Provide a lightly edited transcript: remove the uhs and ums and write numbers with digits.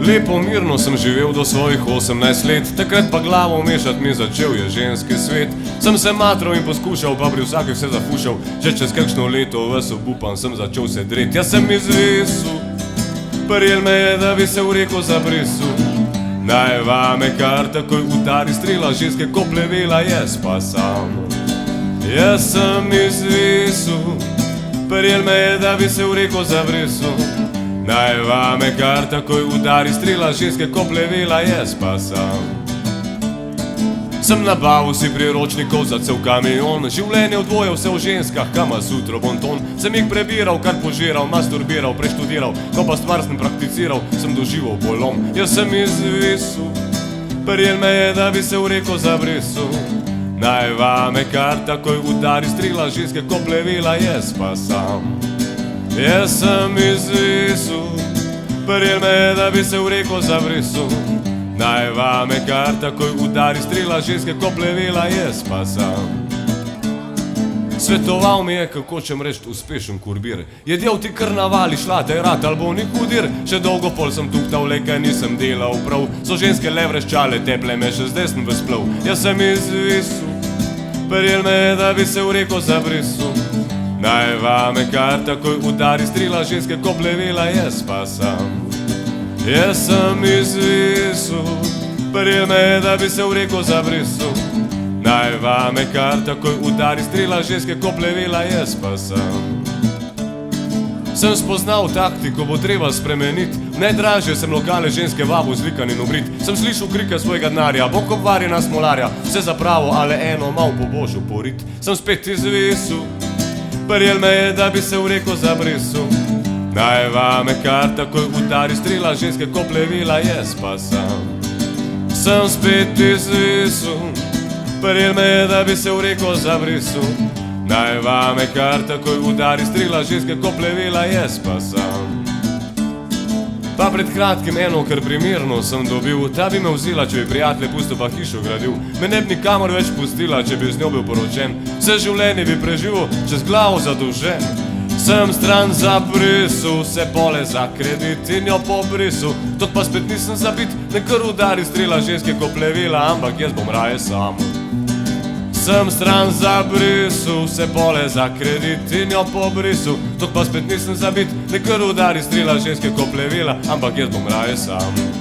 Lepo mirno sem živel do svojih 18 let, takrat pa glavo mešat mi začel je ženski svet. Sem se matral in poskušal, pa pri vsakih se zafušal, že čez kakšno leto ves obupan sem začel se dret. Jaz sem izvisul, prijel me je, da bi se v reko zabrisal. Naj vame kar takoj udari strela, ženske ko plevela, jaz pa sam. Jaz sem izvisul, prijel me je, da bi se v reko zabrisal. Naj vame kar takoj udari strela, ženske ko plevela, jaz pa sam. Sem nabavil si priročnikov za cel kamion, življenje vdvoje vse v ženskah, Kama Sutra bonton. Sem jih prebiral, kar požiral, masturbiral, preštudiral, ko pa stvar sem prakticiral, sem doživel polom. Jaz sem izvisul, prijel me je, da bi se v reko zabrisal. Naj vame kar takoj udari strela, ženske ko plevela, jaz pa sam. Jaz sem izvisul, prijel me je, da bi se v reko zabrisal. Naj vame kar takoj udari strela, ženske ko plevela, jaz pa sam. Svetoval mi je, kako čem reč uspešen kurbir. Jedel ti karnavali, šla te rat ali bo ni hudir. Še dolgo pol sem tuktal, le kaj nisem delal prav. So ženske le vreščale, teple me še zdaj sem vesplov. Jaz sem izvisul, prijel me je, da bi se v reko zabrisal. Naj vame kar takoj udari strela, ženske ko plevela, jaz pa sam. Jaz sem izvisul, prijel me je, da bi se v reko zabrisal. Naj vame kar takoj udari strela, ženske ko plevela, jaz pa sam. Sem spoznal taktiko, bo treba spremeniti. Najdražje sem lokale ženske vabo zlikan in obrit. Sem slišal krike svojega denarja, bokovarjena smolarja. Vse za pravo, ale eno mal po božju porit. Sem spet izvisul, prijel me je, da bi se v reko zabrisal. Naj vame kar takoj udari strela, ženske ko plevela, jaz pa sam. Sem spet izvisul, prijel me je, da bi se v reko zabrisal. Naj vame kar takoj udari strela, ženske ko plevela, jaz pa sam. Pa pred kratkim eno kar primerno sem dobil, ta bi me vzela, če bi prijatelje pustil pa hišo gradil. Me ne bi nikamor več pustila, če bi z njo bil poročen. Vse življenje bi preživel, čez glavo zadolžen. Sem stran zabrisal, vse pole za kredit in jo pobrisal. Tot pa spet nisem zabit, ne kar udari strela, ženske ko plevela, ampak jaz bom raje sam. Sem stran zabrisal, vse pole za kredit in jo pobrisal. Tot pa spet nisem zabit, ne kar udari strela, ženske ko plevela, ampak jaz bom raje sam.